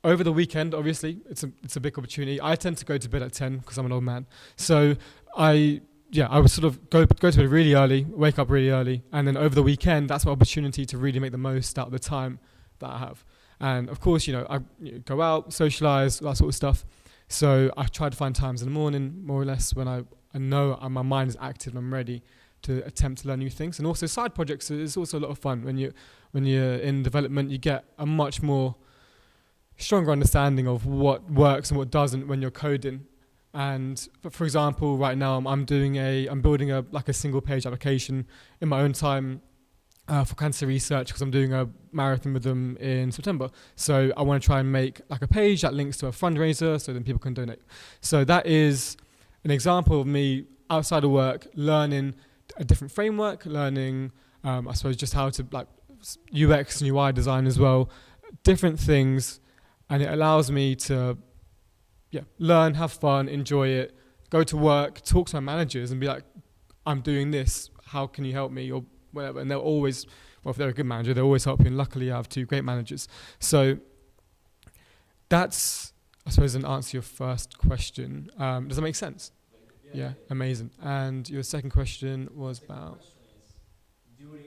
Over the weekend, obviously, it's a big opportunity. I tend to go to bed at 10 because I'm an old man. So I would sort of go to bed really early, wake up really early, and then over the weekend, that's my opportunity to really make the most out of the time that I have. And of course, I go out, socialize, that sort of stuff. So I try to find times in the morning, more or less, when I know my mind is active and I'm ready to attempt to learn new things. And also side projects is also a lot of fun. When you're in development, you get a much more stronger understanding of what works and what doesn't when you're coding. And for example, right now I'm building a single page application in my own time for cancer research, because I'm doing a marathon with them in September. So I want to try and make like a page that links to a fundraiser so then people can donate. So that is an example of me outside of work learning a different framework, learning I suppose just how to like UX and UI design as well, different things, and it allows me to learn, have fun, enjoy it, go to work, talk to my managers and be like, I'm doing this, how can you help me, or whatever. And they'll always, well, if they're a good manager, they'll always help you. And luckily I have two great managers. So that's, I suppose, an answer to your first question. Does that make sense? Yeah, amazing. And your second question was about... During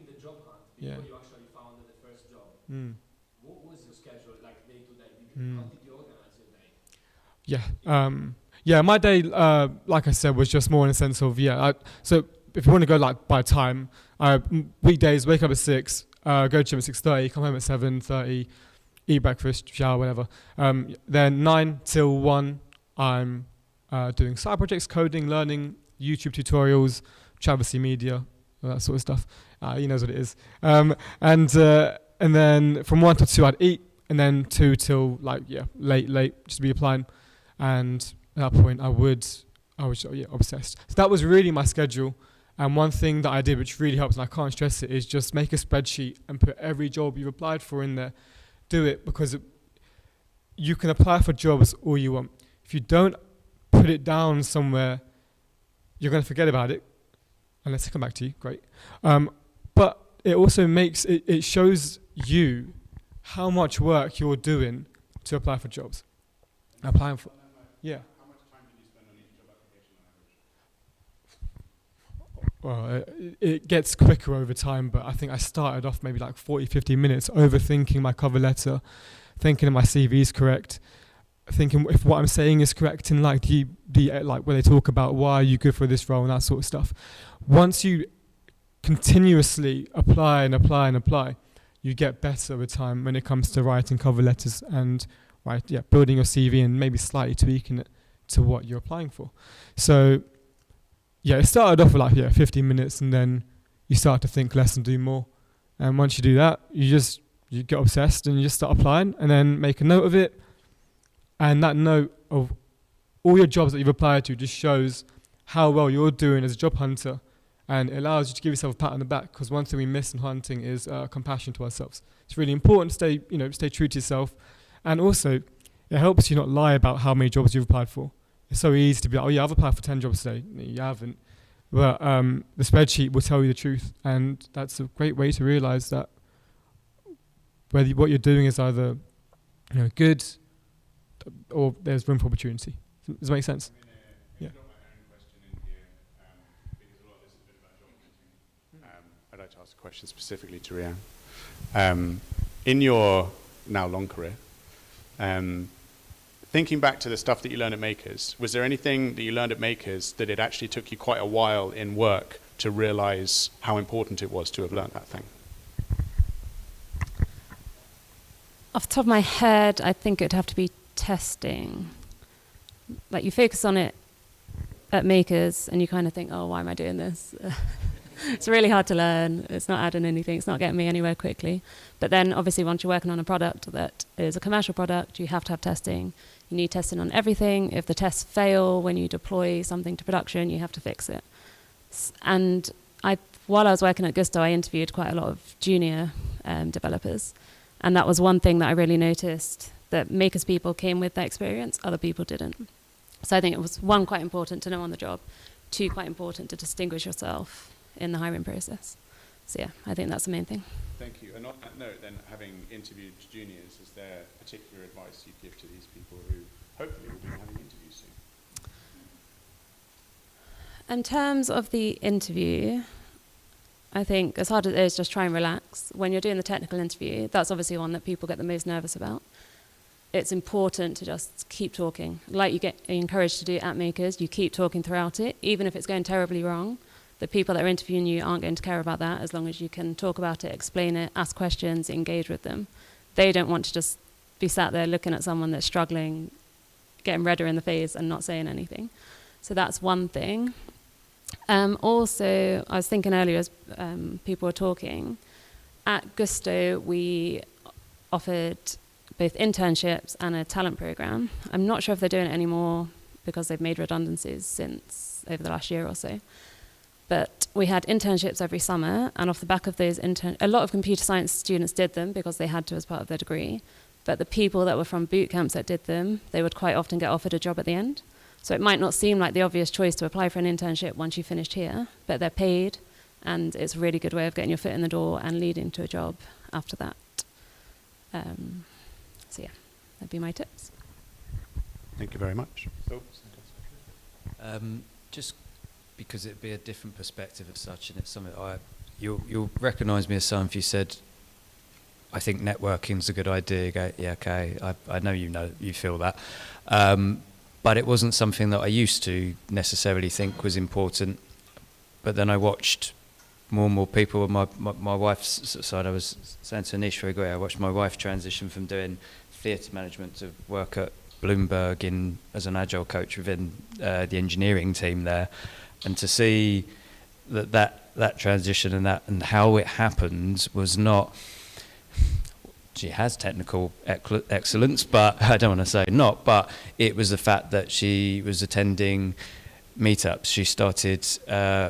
the job hunt, before you actually found the first job, what was your schedule like day to day? How did you organize your day? Yeah, my day, like I said, was just more in a sense of, so if you want to go like by time, weekdays, wake up at 6, go to gym at 6:30, come home at 7:30, eat breakfast, shower, whatever. Then 9 till 1, I'm doing side projects, coding, learning, YouTube tutorials, Travesty Media, that sort of stuff. He knows what it is. And then from 1 till 2, I'd eat, and then 2 till late, just be applying. And at that point, I was obsessed. So that was really my schedule. And one thing that I did, which really helps, and I can't stress it, is just make a spreadsheet and put every job you've applied for in there. Do it, because you can apply for jobs all you want. If you don't put it down somewhere, you're going to forget about it, unless I come back to you, great. But it also it shows you how much work you're doing to apply for jobs. Applying for, yeah. How much time did you spend on each job application on average? Well, it gets quicker over time, but I think I started off maybe like 40, 50 minutes overthinking my cover letter, thinking if my CV is correct, thinking if what I'm saying is correct, and like the where they talk about why are you good for this role and that sort of stuff. Once you continuously apply, you get better over time when it comes to writing cover letters and building your CV and maybe slightly tweaking it to what you're applying for. So it started off with 15 minutes, and then you start to think less and do more. And once you do that, you get obsessed and you just start applying, and then make a note of it. And that note of all your jobs that you've applied to just shows how well you're doing as a job hunter, and it allows you to give yourself a pat on the back, because one thing we miss in hunting is compassion to ourselves. It's really important to stay true to yourself, and also it helps you not lie about how many jobs you've applied for. It's so easy to be like, I've applied for 10 jobs today. No, you haven't. But the spreadsheet will tell you the truth, and that's a great way to realize that whether what you're doing is either good or there's room for opportunity. Does that make sense? Yeah. I'd like to ask a question specifically to Brianne. In your now long career, thinking back to the stuff that you learned at Makers, was there anything that you learned at Makers that it actually took you quite a while in work to realize how important it was to have learned that thing? Off the top of my head, I think it'd have to be testing. Like, you focus on it at Makers and you kind of think, why am I doing this? It's really hard to learn. It's not adding anything. It's not getting me anywhere quickly. But then obviously once you're working on a product that is a commercial product, you have to have testing. You need testing on everything. If the tests fail when you deploy something to production, you have to fix it. And while I was working at Gusto, I interviewed quite a lot of junior developers. And that was one thing that I really noticed, that Makers people came with that experience, other people didn't. So I think it was, one, quite important to know on the job, two, quite important to distinguish yourself in the hiring process. So yeah, I think that's the main thing. Thank you. And on that note, then, having interviewed juniors, is there particular advice you give to these people who hopefully will be having interviews soon? In terms of the interview, I think as hard as it is, just try and relax. When you're doing the technical interview, that's obviously one that people get the most nervous about. It's important to just keep talking. Like you get encouraged to do at Makers, you keep talking throughout it, even if it's going terribly wrong. The people that are interviewing you aren't going to care about that as long as you can talk about it, explain it, ask questions, engage with them. They don't want to just be sat there looking at someone that's struggling, getting redder in the face and not saying anything. So that's one thing. Also, I was thinking earlier as people were talking, at Gusto we offered both internships and a talent program. I'm not sure if they're doing it anymore because they've made redundancies since over the last year or so. But we had internships every summer, and off the back of those a lot of computer science students did them because they had to as part of their degree. But the people that were from boot camps that did them, they would quite often get offered a job at the end. So it might not seem like the obvious choice to apply for an internship once you've finished here, but they're paid, and it's a really good way of getting your foot in the door and leading to a job after that. So yeah, that'd be my tips. Thank you very much. Just because it'd be a different perspective of such, and it's something you'll recognise me as someone if you said, I think networking's a good idea. You go, yeah, okay, I know you feel that. But it wasn't something that I used to necessarily think was important. But then I watched more and more people on my wife's side. I was saying to Anish very quickly, I watched my wife transition from doing theatre management to work at Bloomberg as an agile coach within the engineering team there, and to see that transition and how it happened was not. She has technical excellence, but I don't want to say not, but it was the fact that she was attending meetups. She started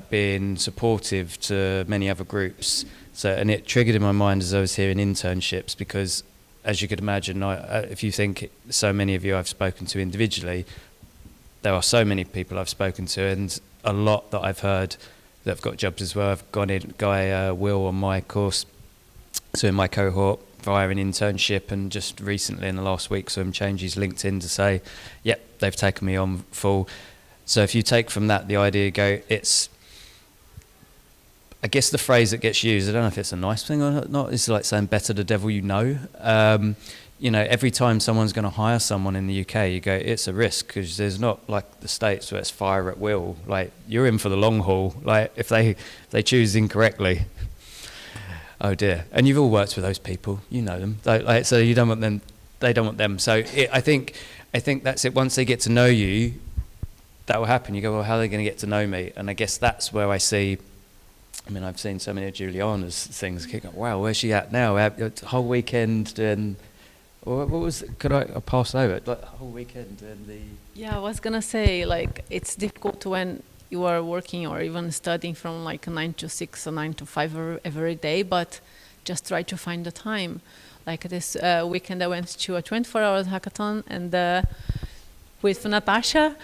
being supportive to many other groups. And it triggered in my mind as I was hearing internships, because as you could imagine, if you think so many of you I've spoken to individually, there are so many people I've spoken to, and a lot that I've heard that have got jobs as well. I've gone in, Will on my course, so in my cohort, via an internship, and just recently in the last week saw him change his LinkedIn to say, yep, they've taken me on full. So if you take from that the idea, it's, I guess the phrase that gets used, I don't know if it's a nice thing or not, it's like saying better the devil you know. Every time someone's going to hire someone in the UK, you go, it's a risk, because there's not like the States where it's fire at will. Like, you're in for the long haul. Like, if they choose incorrectly, oh dear. And you've all worked with those people, you know them. So you don't want them, they don't want them. So I think that's it. Once they get to know you, that will happen. You go, well, how are they going to get to know me? And I guess that's where I see, I've seen so many of Juliana's things. I go, wow, where's she at now? A whole weekend and, what was it? Could I pass over? Like the whole weekend and the... Yeah, I was going to say, it's difficult when you are working or even studying from 9 to 6 or 9 to 5 every day, but just try to find the time. Like this weekend I went to a 24-hour hackathon and with Natasha.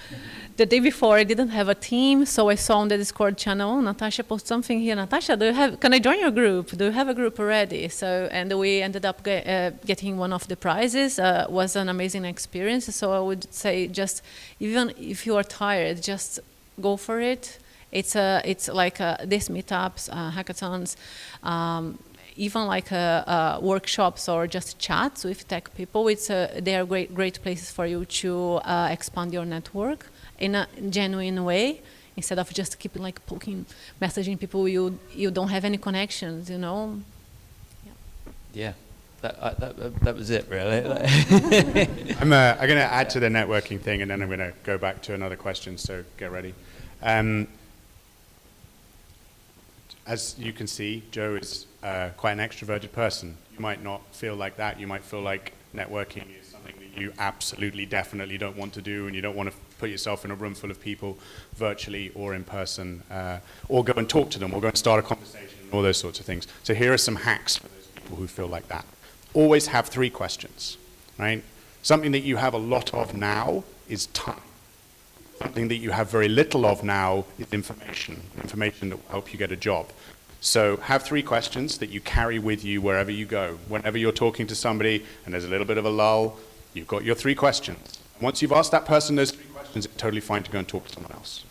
The day before I didn't have a team, so I saw on the Discord channel, Natasha post something here. Natasha, can I join your group? Do you have a group already? And we ended up getting one of the prizes. Was an amazing experience. So I would say, just even if you are tired, just go for it. It's like these meetups, hackathons, even workshops or just chats with tech people. They are great places for you to expand your network in a genuine way, instead of just keeping poking, messaging people you don't have any connections, Yeah, that was it really. I'm going to add to the networking thing, and then I'm going to go back to another question, so get ready. As you can see, Joe is quite an extroverted person. You might not feel like that. You might feel like networking is something that you absolutely, definitely don't want to do, and you don't want to put yourself in a room full of people, virtually or in person, or go and talk to them, or go and start a conversation, all those sorts of things. So here are some hacks for those people who feel like that. Always have 3 questions, right? Something that you have a lot of now is time. Something that you have very little of now is information that will help you get a job. So have 3 questions that you carry with you wherever you go. Whenever you're talking to somebody and there's a little bit of a lull, you've got your 3 questions. Once you've asked that person those 3 questions, it's totally fine to go and talk to someone else,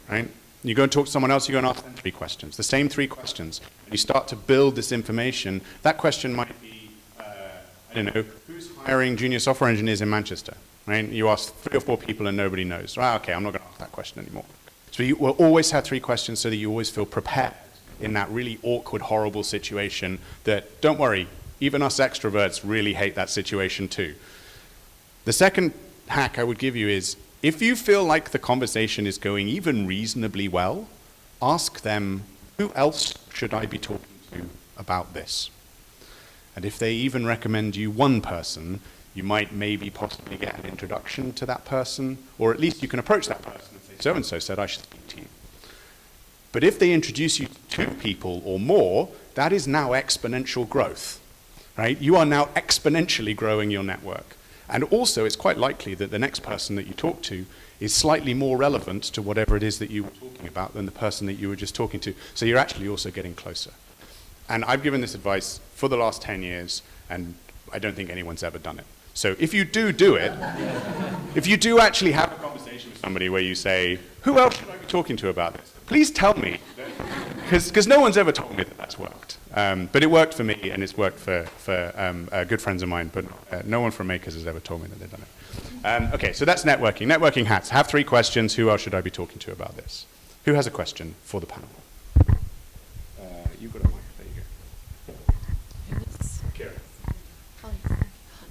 right? You go and talk to someone else, you go and ask them 3 questions, the same 3 questions. And you start to build this information. That question might be, I don't know, who's hiring junior software engineers in Manchester, right? You ask 3 or 4 people and nobody knows. Right, okay, I'm not going to ask that question anymore. So you will always have 3 questions so that you always feel prepared in that really awkward, horrible situation that, don't worry, even us extroverts really hate that situation too. The second hack I would give you is, if you feel like the conversation is going even reasonably well, ask them, who else should I be talking to about this? And if they even recommend you one person, you might maybe possibly get an introduction to that person, or at least you can approach that person and say, so-and-so said I should speak to you. But if they introduce you to 2 people or more, that is now exponential growth, right? You are now exponentially growing your network. And also, it's quite likely that the next person that you talk to is slightly more relevant to whatever it is that you were talking about than the person that you were just talking to. So you're actually also getting closer. And I've given this advice for the last 10 years, and I don't think anyone's ever done it. So if you do it, if you do actually have a conversation with somebody where you say, who else should I be talking to about this? Please tell me, because no one's ever told me that that's worked. But it worked for me, and it's worked for good friends of mine, but no one from Makers has ever told me that they've done it. Okay, so that's networking. Networking hats. Have 3 questions. Who else should I be talking to about this? Who has a question for the panel? You've got a mic. There you go. Kira.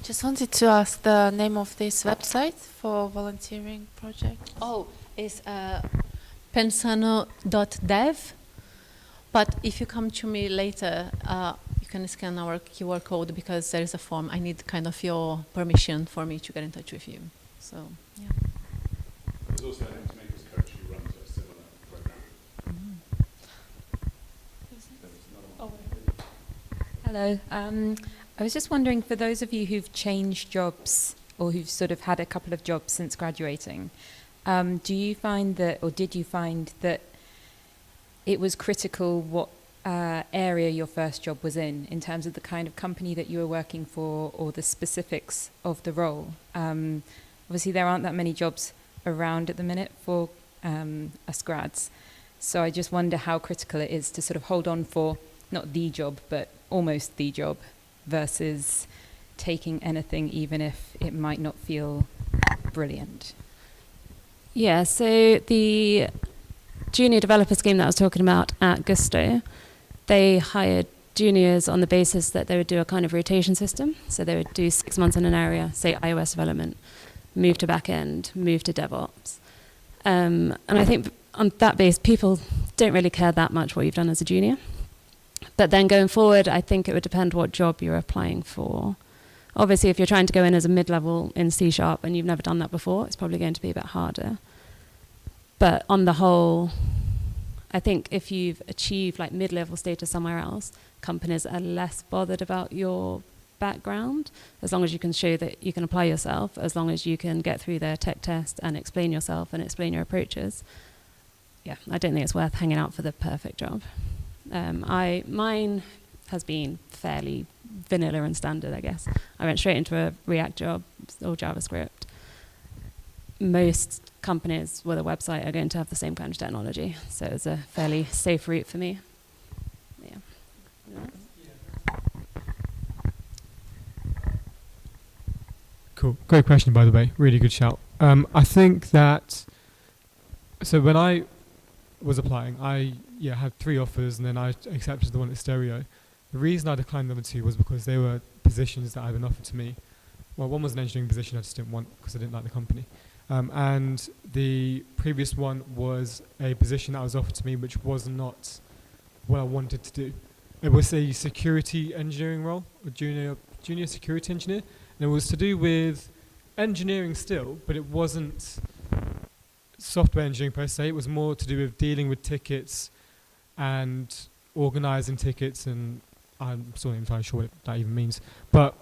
Just wanted to ask the name of this website for volunteering project. Oh, it's pensano.dev. But if you come to me later, you can scan our QR code because there is a form. I need kind of your permission for me to get in touch with you. So, yeah. There's also an Makers coach who runs a similar program. Hello. I was just wondering, for those of you who've changed jobs or who've sort of had a couple of jobs since graduating, do you find that, or did you find that it was critical what area your first job was in terms of the kind of company that you were working for or the specifics of the role? Obviously, there aren't that many jobs around at the minute for us grads. So I just wonder how critical it is to sort of hold on for not the job, but almost the job, versus taking anything, even if it might not feel brilliant. Yeah, so the junior developer scheme that I was talking about at Gusto, they hired juniors on the basis that they would do a kind of rotation system. So they would do 6 months in an area, say iOS development, move to back-end, move to DevOps. And I think on that base, people don't really care that much what you've done as a junior. But then going forward, I think it would depend what job you're applying for. Obviously, if you're trying to go in as a mid-level in C# and you've never done that before, it's probably going to be a bit harder. But on the whole, I think if you've achieved like mid-level status somewhere else, companies are less bothered about your background, as long as you can show that you can apply yourself, as long as you can get through their tech test and explain yourself and explain your approaches. Yeah, I don't think it's worth hanging out for the perfect job. Mine has been fairly vanilla and standard, I guess. I went straight into a React job or JavaScript. Most companies with a website are going to have the same kind of technology, so it's a fairly safe route for me. Yeah. Cool. Great question, by the way. Really good shout. I think that, so when I was applying, I had 3 offers, and then I accepted the one at Stereo. The reason I declined the other 2 was because they were positions that had been offered to me. Well, one was an engineering position I just didn't want because I didn't like the company. And the previous one was a position that was offered to me which was not what I wanted to do. It was a security engineering role, a junior security engineer. And it was to do with engineering still, but it wasn't software engineering per se. It was more to do with dealing with tickets and organizing tickets, and I'm still not entirely sure what that even means. But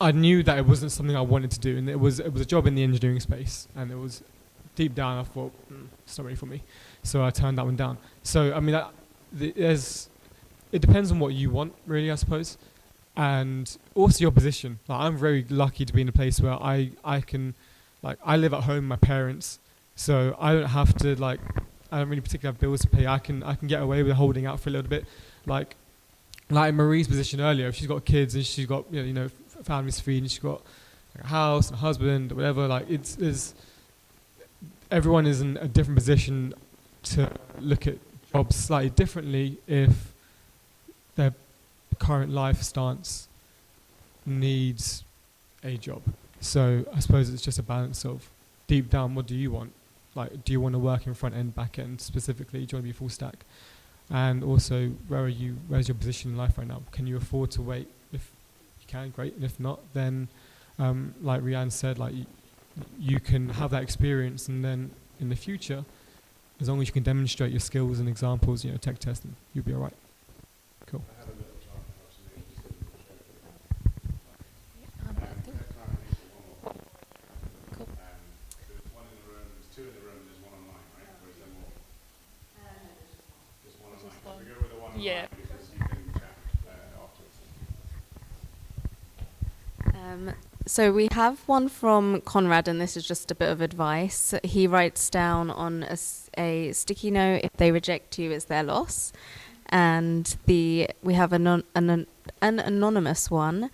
I knew that it wasn't something I wanted to do, and it was a job in the engineering space, and it was deep down I thought it's not really for me, so I turned that one down. So I mean, it depends on what you want, really, I suppose, and also your position. Like, I'm very lucky to be in a place where I can, like, I live at home with my parents, so I don't have to, like, I don't really particularly have bills to pay. I can get away with holding out for a little bit, like Marie's position earlier. If she's got kids and she's got families to feed, and she's got like a house and a husband or whatever, like it's everyone is in a different position to look at jobs slightly differently if their current life stance needs a job. So I suppose it's just a balance of, deep down, what do you want? Like, do you want to work in front end, back end specifically? Do you want to be full stack? And also, where's your position in life right now? Can you afford to wait? If you can, great. And if not, then like Brianne said, like you can have that experience, and then in the future, as long as you can demonstrate your skills and examples, tech testing, you'll be all right. Cool. Yeah. So we have one from Conrad, and this is just a bit of advice. He writes down on a sticky note, if they reject you, it's their loss. And we have an anonymous one.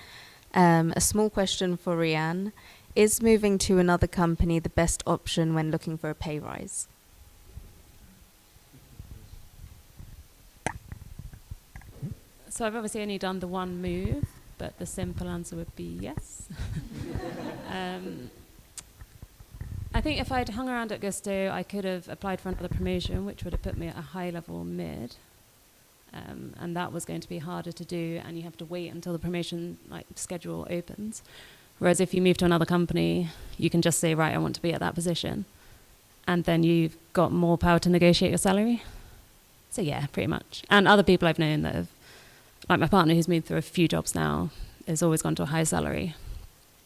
A small question for Brianne. Is moving to another company the best option when looking for a pay rise? So I've obviously only done the one move, but the simple answer would be yes. I think if I'd hung around at Gusto, I could have applied for another promotion, which would have put me at a high-level mid. And that was going to be harder to do, and you have to wait until the promotion schedule opens. Whereas if you move to another company, you can just say, right, I want to be at that position. And then you've got more power to negotiate your salary. So yeah, pretty much. And other people I've known that have, like my partner who's moved through a few jobs now, has always gone to a high salary.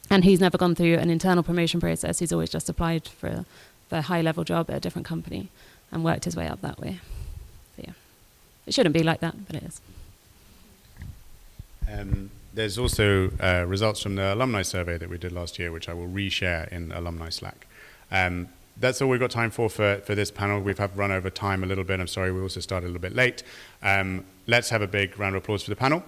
And he's never gone through an internal promotion process. He's always just applied for a high-level job at a different company and worked his way up that way. So yeah, it shouldn't be like that, but it is. There's also results from the alumni survey that we did last year, which I will reshare in Alumni Slack. That's all we've got time for this panel. We've run over time a little bit. I'm sorry, we also started a little bit late. Let's have a big round of applause for the panel.